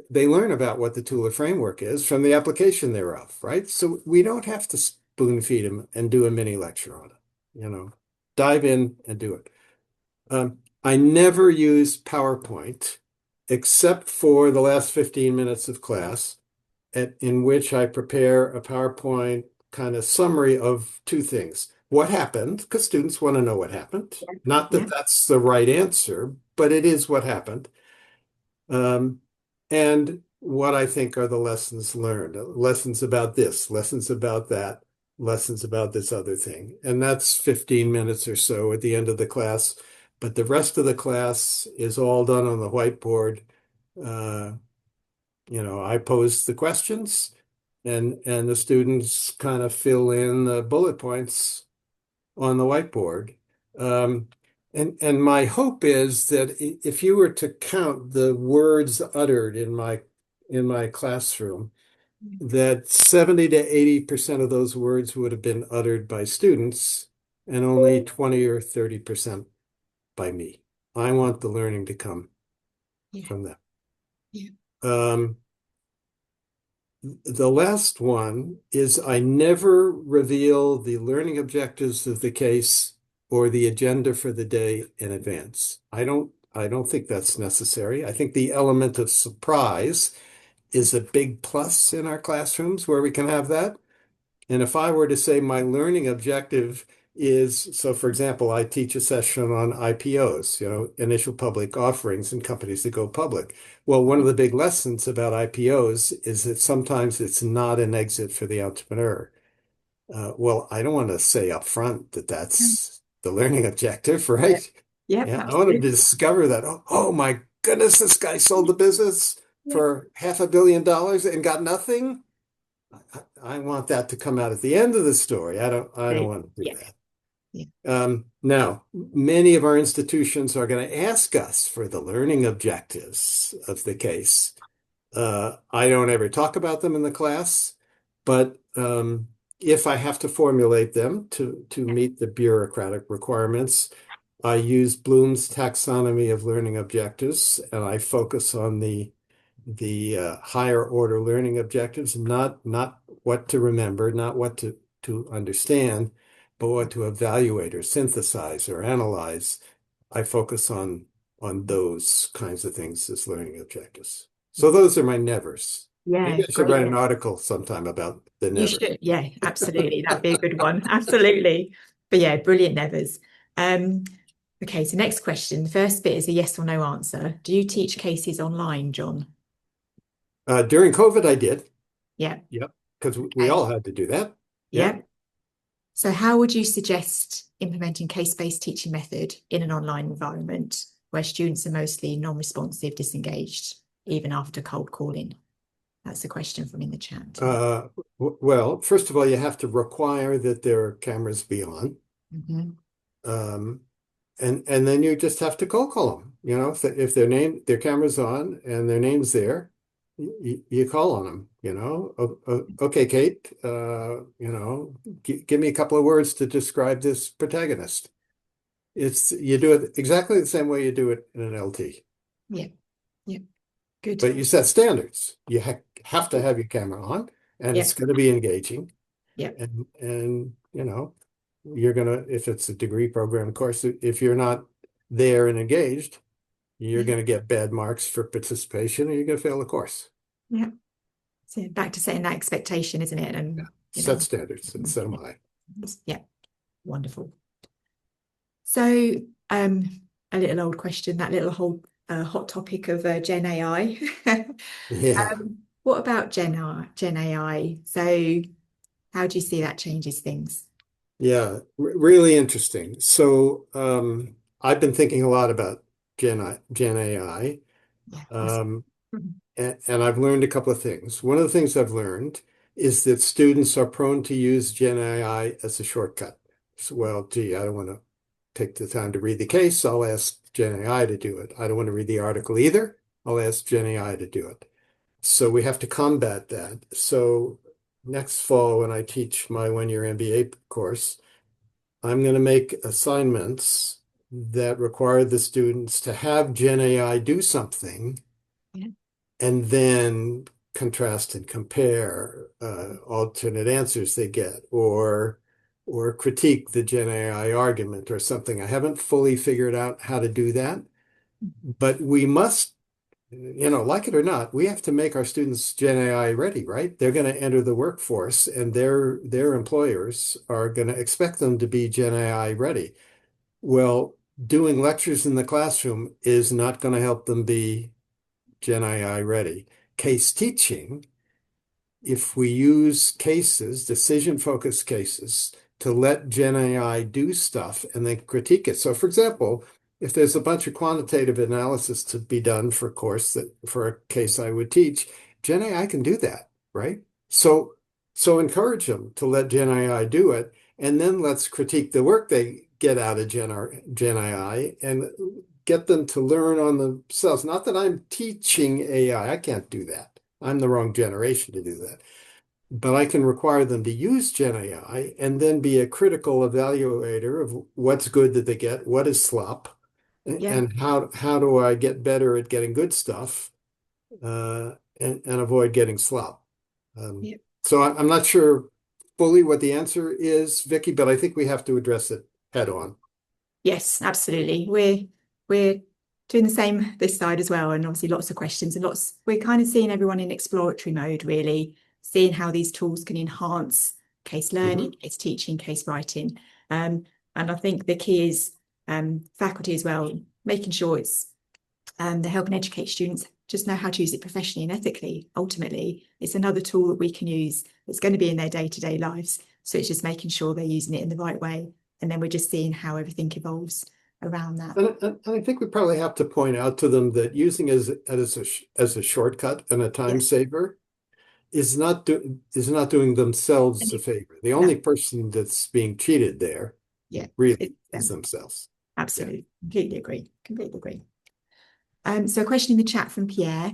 They learn about what the tool or framework is from the application thereof, right? So we don't have to spoon feed them and do a mini lecture on it. Dive in and do it. I never use PowerPoint except for the last 15 minutes of class in which I prepare a PowerPoint kind of summary of two things. What happened, because students want to know what happened. Yeah. Not that Yeah. that's the right answer, but it is what happened. Um, and what I think are the lessons learned, lessons about this, lessons about that, lessons about this other thing. And that's 15 minutes or so at the end of the class. But the rest of the class is all done on the whiteboard. Uh, I pose the questions and the students kind of fill in the bullet points on the whiteboard. Um, and my hope is that if you were to count the words uttered in my classroom, that 70 to 80% of those words would have been uttered by students and only 20 or 30% by me. I want the learning to come Yeah. from them. Yeah. Um, The last one is I never reveal the learning objectives of the case or the agenda for the day in advance. I don't think that's necessary. I think the element of surprise is a big plus in our classrooms where we can have that. And if I were to say my learning objective is, so for example, I teach a session on IPOs, initial public offerings in companies that go public. Well, one of the big lessons about IPOs is that sometimes it's not an exit for the entrepreneur. Well, I don't want to say up front that that's the learning objective, Yeah. right? Yep, Yeah, I want them to absolutely. discover that, oh my goodness, this guy sold the business Yeah. for $500 million and got nothing. I want that to come out at the end of the story. I don't Great. want to do Yeah. that. Yeah. Now, many of our institutions are going to ask us for the learning objectives of the case. I don't ever talk about them in the class, but if I have to formulate them to meet the bureaucratic requirements, I use Bloom's taxonomy of learning objectives, and I focus on the higher order learning objectives, not what to remember, not what to understand, but what to evaluate or synthesize or analyze. I focus on those kinds of things as learning objectives. So those are my nevers. Yeah, Maybe I should write an brilliant. article sometime about the You never. should, yeah, absolutely. That'd be a good one. Absolutely. But yeah, brilliant nevers. Um, okay, so next question. The first bit is a yes or no answer. Do you teach cases online, John? During COVID, I did. Yeah. Yep, because we Okay. all had to do that. Yeah. Yeah. So how would you suggest implementing case-based teaching method in an online environment where students are mostly non-responsive, disengaged, even after cold calling? That's a question from in the chat. Uh, well, first of all, you have to require that their cameras be on. Mhm. Um, and then you just have to cold call them. You know, if their camera's on and their name's there, you call on them. You know, okay, Kate. Give me a couple of words to describe this protagonist. You do it exactly the same way you do it in an LT, Yeah. Yeah. Good. but you set standards. You have to have your camera on, and Yeah. it's going to be engaging. Yeah. And you're gonna, if it's a degree program course, if you're not there and engaged, you're Yeah. going to get bad marks for participation and you're going to fail the course. Yeah. So back to setting that expectation, isn't it? Yeah. And Set standards and set them high. yeah, wonderful. So a little old question, that little whole hot topic of Gen AI. Yeah. What about Gen AI? So how do you see that changes things? Yeah. Really interesting. So I've been thinking a lot about Gen AI. Yeah, awesome. Um, and I've learned a couple of things. One of the things I've learned is that students are prone to use Gen AI as a shortcut. So, well, gee, I don't want to take the time to read the case. I'll ask Gen AI to do it. I don't want to read the article either. I'll ask Gen AI to do it. So we have to combat that. So next fall, when I teach my one-year MBA course, I'm going to make assignments that require the students to have Gen AI do something Yeah, and then contrast and compare alternate answers they get or critique the Gen AI argument or something. I haven't fully figured out how to do that, but we must, like it or not, we have to make our students Gen AI ready, right? They're going to enter the workforce and their employers are going to expect them to be Gen AI ready. Well, doing lectures in the classroom is not going to help them be Gen AI ready. Case teaching, if we use cases, decision-focused cases, to let Gen AI do stuff and then critique it. So, for example, if there's a bunch of quantitative analysis to be done for a course that for a case I would teach, Gen AI can do that, right? So encourage them to let Gen AI do it, and then let's critique the work they get out of Gen AI and get them to learn on themselves. Not that I'm teaching AI, I can't do that. I'm the wrong generation to do that. But I can require them to use Gen AI and then be a critical evaluator of what's good that they get, what is slop, yeah, and how do I get better at getting good stuff and avoid getting slop. Um, yeah. so I'm not sure fully what the answer is, Vicky, but I think we have to address it head on. Yes, absolutely. We're doing the same this side as well, and obviously lots of questions and lots. We're kind of seeing everyone in exploratory mode, really, seeing how these tools can enhance case learning, Mhm. case teaching, case writing. And I think the key is faculty as well, making sure they're helping educate students just know how to use it professionally and ethically. Ultimately, it's another tool that we can use that's going to be in their day-to-day lives. So it's just making sure they're using it in the right way. And then we're just seeing how everything evolves around that. And I think we probably have to point out to them that using as a shortcut and a Yeah. time saver is not doing themselves a favor. The No. only person that's being cheated there Yeah, really it's as themselves. Yeah. absolutely, completely agree, completely agree. So a question in the chat from Pierre.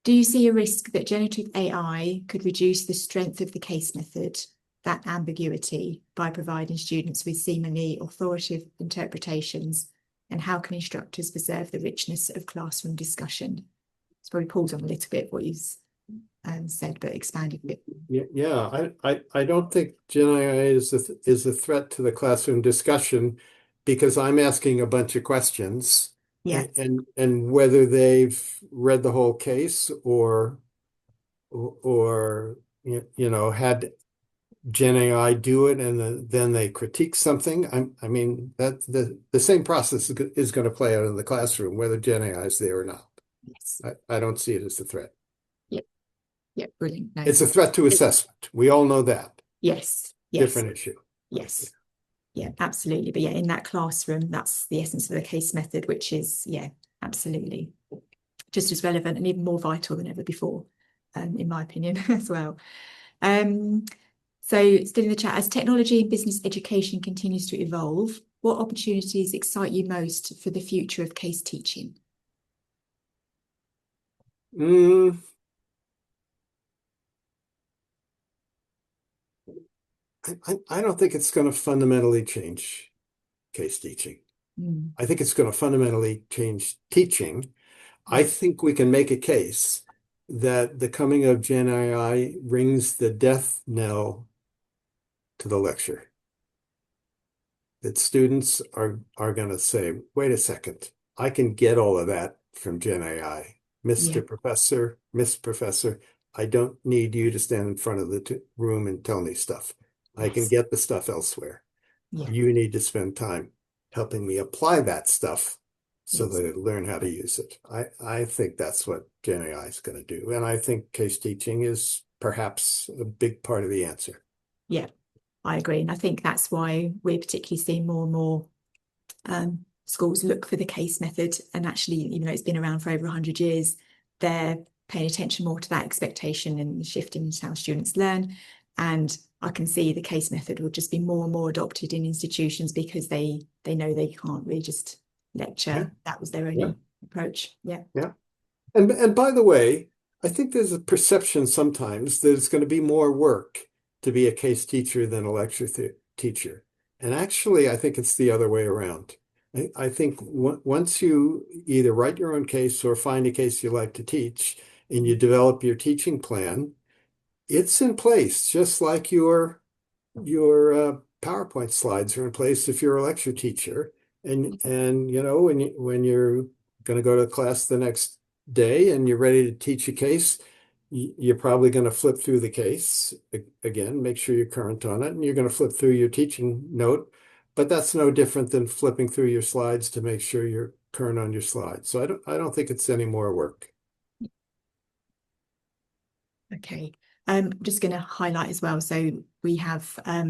Do you see a risk that generative AI could reduce the strength of the case method, that ambiguity, by providing students with seemingly authoritative interpretations? And how can instructors preserve the richness of classroom discussion? It's probably pulled on a little bit what you've said, but expanded a bit. I don't think Gen AI is a threat to the classroom discussion because I'm asking a bunch of questions Yeah, and whether they've read the whole case or had Gen AI do it and then they critique something. I mean that the same process is going to play out in the classroom whether Gen AI is there or not. yes, I don't see it as a threat. yeah, yeah, brilliant. No, It's a threat to assessment. We all know that. yes, yes, Different issue. yes. Yeah, absolutely. But yeah, in that classroom, that's the essence of the case method, which is, yeah, absolutely just as relevant and even more vital than ever before, in my opinion, as well. Um, so still in the chat, as technology and business education continues to evolve, what opportunities excite you most for the future of case teaching? Mm, I don't think it's going to fundamentally change case teaching. Mm, I think it's going to fundamentally change teaching. I yeah, think we can make a case that the coming of Gen AI rings the death knell to the lecture. That students are going to say, wait a second, I can get all of that from Gen AI. yeah, Mr. Professor, Miss Professor, I don't need you to stand in front of the room and tell me stuff. I can yes, get the stuff elsewhere. yeah, You need to spend time helping me apply that stuff so yes, that I learn how to use it. I think that's what Gen AI is going to do. And I think case teaching is perhaps a big part of the answer. yeah, I agree. And I think that's why we're particularly seeing more and more schools look for the case method, and actually, even though it's been around for over 100 years, they're paying attention more to that expectation and shifting to how students learn. And I can see the case method will just be more and more adopted in institutions because they know they can't really just Yeah, lecture. That was their yeah, only approach. Yeah. yeah. And by the way, I think there's a perception sometimes that it's going to be more work to be a case teacher than a lecture teacher. And actually, I think it's the other way around. I think once you either write your own case or find a case you like to teach and you develop your teaching plan, it's in place, just like your PowerPoint slides are in place if you're a lecture teacher. And when you're going to go to class the next day and you're ready to teach a case, you're probably going to flip through the case again, make sure you're current on it, and you're going to flip through your teaching note. But that's no different than flipping through your slides to make sure you're current on your slides. So I don't think it's any more work. Okay. I'm just going to highlight as well. So we have a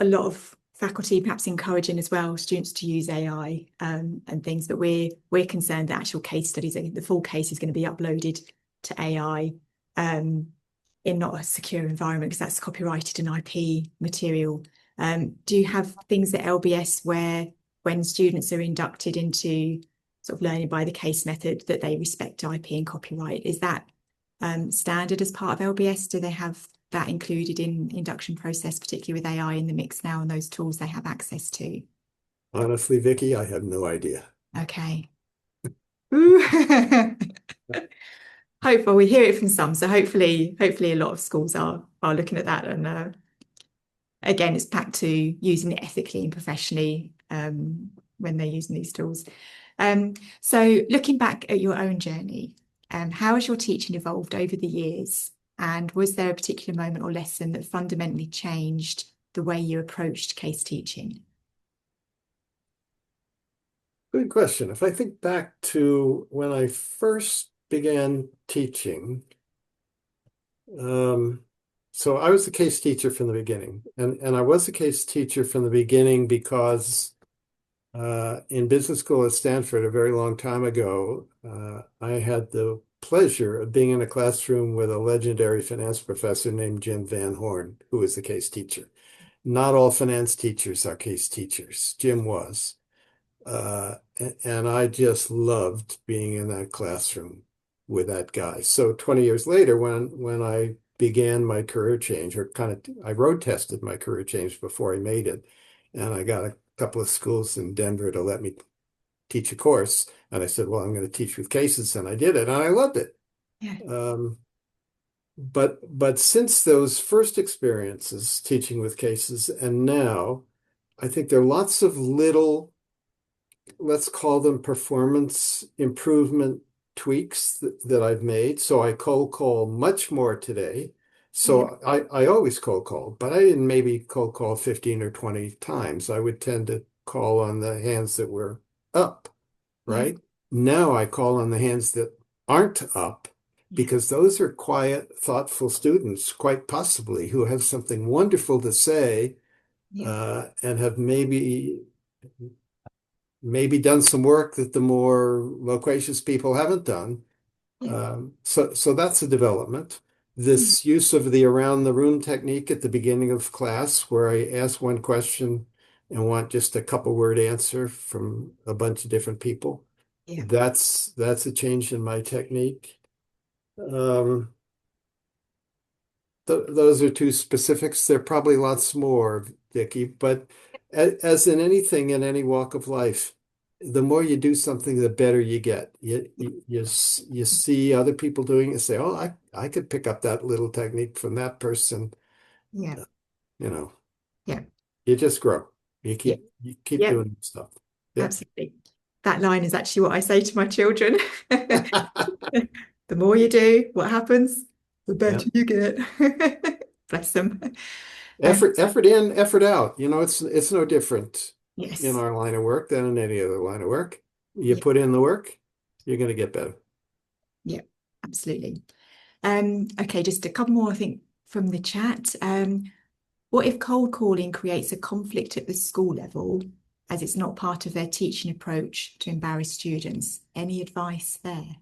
lot of faculty perhaps encouraging as well students to use AI and things, but we're concerned that actual case studies, the full case is going to be uploaded to AI in not a secure environment because that's copyrighted and IP material. Do you have things at LBS where when students are inducted into sort of learning by the case method that they respect IP and copyright? Is that standard as part of LBS? Do they have that included in induction process, particularly with AI in the mix now and those tools they have access to? Honestly, Vicky, I have no idea. Okay. Hopefully we hear it from some. So hopefully a lot of schools are looking at that. And again, it's back to using it ethically and professionally when they're using these tools. So looking back at your own journey, how has your teaching evolved over the years? And was there a particular moment or lesson that fundamentally changed the way you approached case teaching? Good question. If I think back to when I first began teaching, um, so I was a case teacher from the beginning, and I was a case teacher from the beginning because in business school at Stanford a very long time ago, I had the pleasure of being in a classroom with a legendary finance professor named Jim Van Horn, who was the case teacher. not all finance teachers are case teachers. Jim was. And I just loved being in that classroom with that guy. So 20 years later, when I began my career change, or kind of I road tested my career change before I made it, and I got a couple of schools in Denver to let me teach a course. And I said, well, I'm going to teach with cases, and I did it, and I loved it. Yeah. But since those first experiences teaching with cases, and now, I think there are lots of little, let's call them performance improvement tweaks that I've made. So I cold call much more today. Yeah. So I always cold call, but I didn't maybe cold call 15 or 20 times. I would tend to call on the hands that were up, Yeah. right? Now I call on the hands that aren't up Yeah. because those are quiet, thoughtful students, quite possibly, who have something wonderful to say, Yeah. and have maybe done some work that the more loquacious people haven't done. Yeah. So that's a development. Yeah. This use of the around the room technique at the beginning of class, where I ask one question and want just a couple word answer from a bunch of different people. Yeah. That's a change in my technique. Um, those are two specifics. There are probably lots more, Vicky, but as in anything in any walk of life, the more you do something, the better you get. You see other people doing it and say, oh, I could pick up that little technique from that person. Yeah. You know, Yeah. you just grow. Yeah. You keep Yeah. doing stuff. Yeah. Absolutely. That line is actually what I say to my children. The more you do, what happens? The Yeah. better you get. Bless them. Um, Effort in, effort out. It's no different in yes. our line of work than in any other line of work. You Yeah. put in the work, you're going to get better. Yeah. Absolutely. Okay, just a couple more, I think, from the chat. What if cold calling creates a conflict at the school level as it's not part of their teaching approach to embarrass students? Any advice there?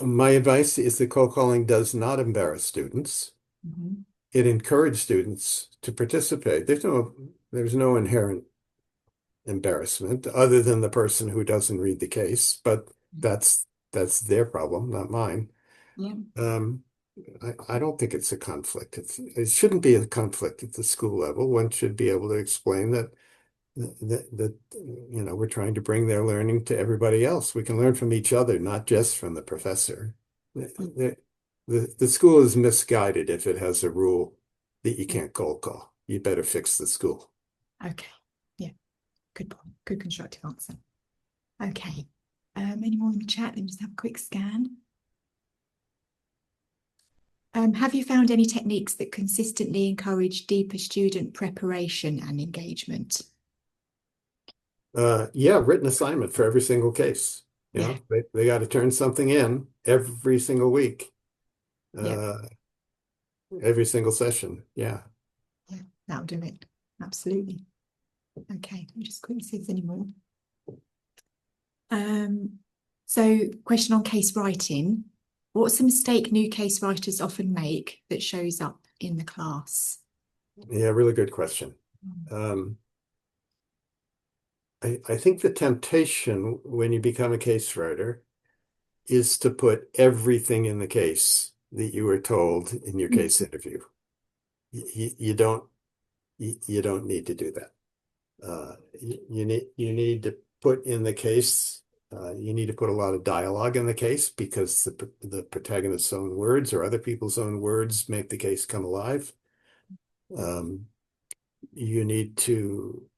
My advice is that cold calling does not embarrass students. Mhm. It encourages students to participate. There's no inherent embarrassment other than the person who doesn't read the case, but that's their problem, not mine. Yeah. Um, I don't think it's a conflict. It shouldn't be a conflict at the school level. One should be able to explain that we're trying to bring their learning to everybody else. We can learn from each other, not just from the professor. The school is misguided if it has a rule that you can't cold call. You better fix the school. Okay. Yeah. Good point. Good constructive answer. Okay. Any more in the chat? Let me just have a quick scan. Have you found any techniques that consistently encourage deeper student preparation and engagement? Yeah, written assignment for every single case. Yeah. They got to turn something in every single week, Yeah. uh, every single session. Yeah. Yeah. That'll do it. Absolutely. Okay. Let me just quickly see if there's any more. So question on case writing. What's a mistake new case writers often make that shows up in the class? Yeah, really good question. Um, I think the temptation when you become a case writer is to put everything in the case that you were told in your case interview. You don't need to do that. You need to put in the case. You need to put a lot of dialogue in the case because the protagonist's own words or other people's own words make the case come alive. Um, you need to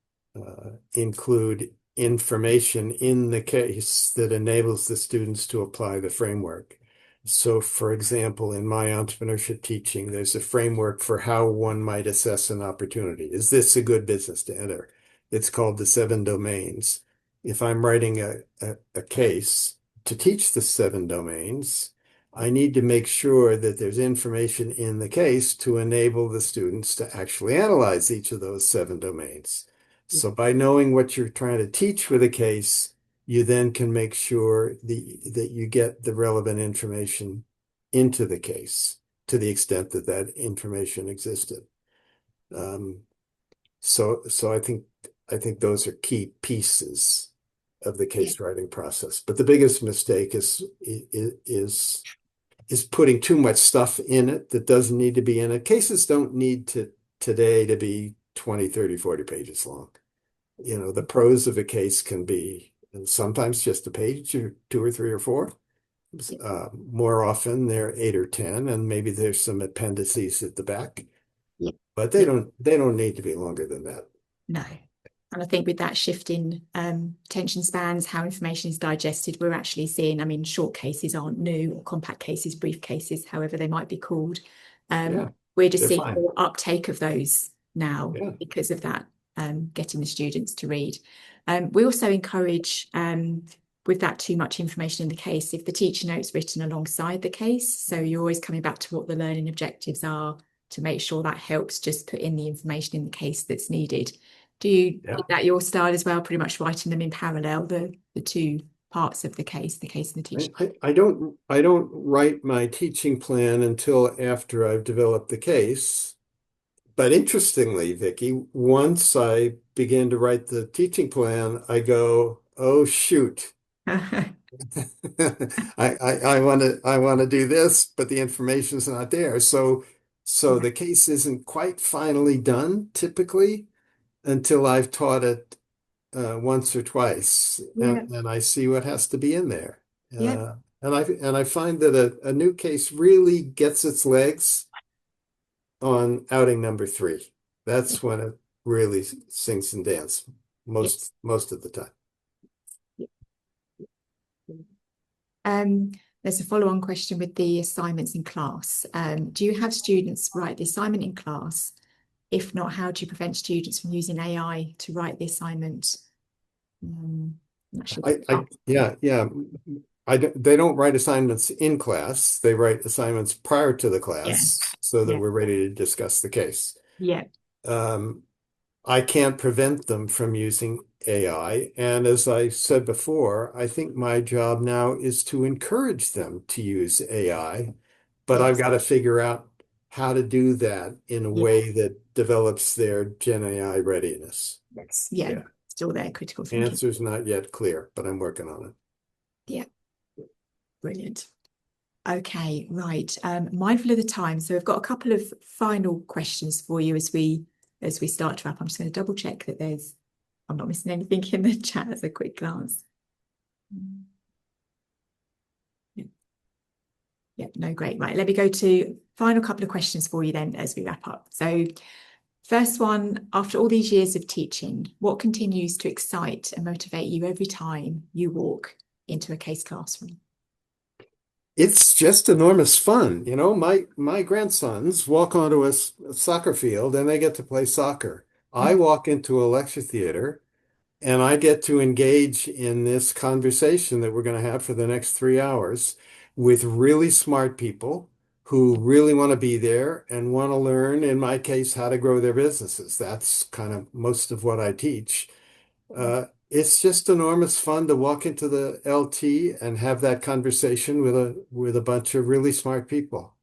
include information in the case that enables the students to apply the framework. So, for example, in my entrepreneurship teaching, there's a framework for how one might assess an opportunity. Is this a good business to enter? It's called the 7 domains. If I'm writing a case to teach the 7 domains, I need to make sure that there's information in the case to enable the students to actually analyze each of those 7 domains. So by knowing what you're trying to teach with a case, you then can make sure that you get the relevant information into the case to the extent that that information existed. Um, So I think those are key pieces of the Yeah. case writing process. But the biggest mistake is putting too much stuff in it that doesn't need to be in it. Cases don't need to today to be 20, 30, 40 pages long. The prose of a case can be sometimes just a page or two or three or four. Yeah. More often they're 8 or 10, and maybe there's some appendices at the back, Yeah. but they Yeah. don't need to be longer than that. No. And I think with that shift in attention spans, how information is digested, we're actually seeing, I mean, short cases aren't new, or compact cases, brief cases, however they might be called. Yeah, We're just they're seeing fine. more uptake of those now Yeah. because of that, getting the students to read. We also encourage, with that too much information in the case, if the teacher note's written alongside the case, so you're always coming back to what the learning objectives are to make sure that helps just put in the information in the case that's needed. Yeah. Is that your style as well, pretty much writing them in parallel, the two parts of the case and the teaching? I don't write my teaching plan until after I've developed the case. But interestingly, Vicky, once I begin to write the teaching plan, I go, oh shoot. I want to do this, but the information's not there. So Yeah, the case isn't quite finally done typically until I've taught it once or twice, yeah, and I see what has to be in there. yeah, And I find that a new case really gets its legs on outing number three. That's when it really sings and dances yes. most of the time. Um, there's a follow-on question with the assignments in class. Do you have students write the assignment in class? If not, how do you prevent students from using AI to write the assignment? I'm not sure. Yeah. They don't write assignments in class. They write assignments prior to the Yeah, class so that yeah, we're ready to discuss the case. yeah, Um, I can't prevent them from using AI. And as I said before, I think my job now is to encourage them to use AI, but I've yes, got to figure out how to do that in a yeah, way that develops their Gen AI readiness. yes, yeah. Yeah. Still there, critical thinking. Answer's not yet clear, but I'm working on it. Yeah, brilliant. Okay, right. Mindful of the time, so we've got a couple of final questions for you as we start to wrap. I'm just going to double check that I'm not missing anything in the chat as a quick glance. Yeah, yeah, no, great. Right, let me go to final couple of questions for you then as we wrap up. So, first one, after all these years of teaching, what continues to excite and motivate you every time you walk into a case classroom? It's just enormous fun. My grandsons walk onto a soccer field and they get to play soccer. I walk into a lecture theater and I get to engage in this conversation that we're going to have for the next 3 hours with really smart people who really want to be there and want to learn, in my case, how to grow their businesses. That's kind of most of what I teach. It's just enormous fun to walk into the LT and have that conversation with a bunch of really smart people.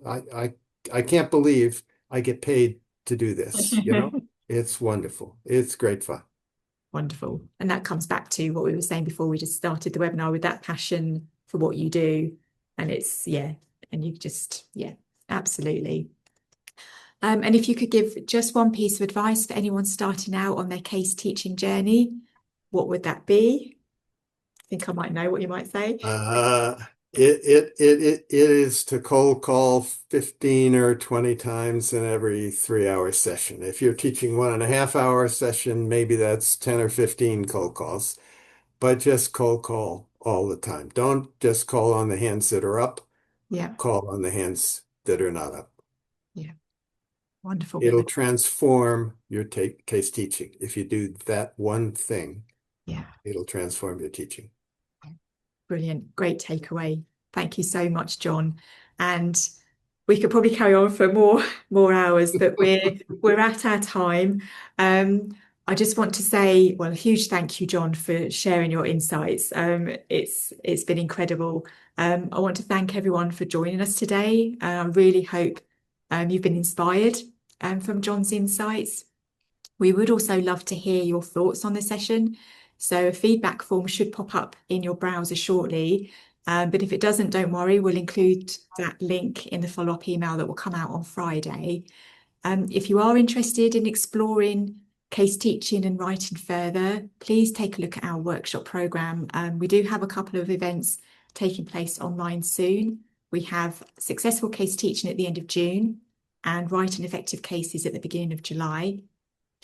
I can't believe I get paid to do this. It's wonderful. It's great fun. Wonderful. And that comes back to what we were saying before we just started the webinar, with that passion for what you do. And and you just, absolutely. And if you could give just one piece of advice for anyone starting out on their case teaching journey, what would that be? I think I might know what you might say. Uh, it is to cold call 15 or 20 times in every 3 hour session. If you're teaching 1.5 hour session, maybe that's 10 or 15 cold calls, but just cold call all the time. Don't just call on the hands that are up, Yeah, call on the hands that are not up. yeah, wonderful. It'll transform your case teaching. If you do that one thing, Yeah. it'll transform your teaching. Brilliant. Great takeaway. Thank you so much, John. And we could probably carry on for more hours, but we're at our time. I just want to say, well, a huge thank you, John, for sharing your insights. It's been incredible. I want to thank everyone for joining us today. I really hope you've been inspired from John's insights. We would also love to hear your thoughts on the session. So a feedback form should pop up in your browser shortly. But if it doesn't, don't worry, we'll include that link in the follow-up email that will come out on Friday. If you are interested in exploring case teaching and writing further, please take a look at our workshop programme. We do have a couple of events taking place online soon. We have successful case teaching at the end of June and writing effective cases at the beginning of July.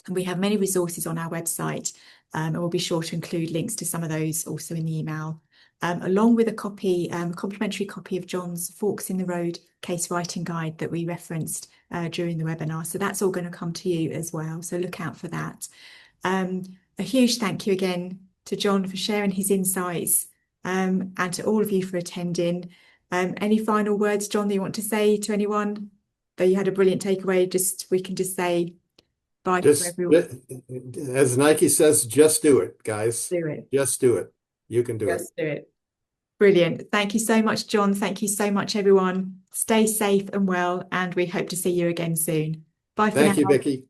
And we have many resources on our website, and we'll be sure to include links to some of those also in the email, along with a copy, complimentary copy of John's Forks in the Road case writing guide that we referenced during the webinar. So that's all going to come to you as well. So look out for that. A huge thank you again to John for sharing his insights, and to all of you for attending. Any final words, John, that you want to say to anyone? Though you had a brilliant takeaway, we can just say bye for everyone. As Nike says, just do it, guys. Do it. Just do it. You can do it. Just do it. Brilliant. Thank you so much, John. Thank you so much, everyone. Stay safe and well, and we hope to see you again soon. Bye for now. Thank you, Vicky.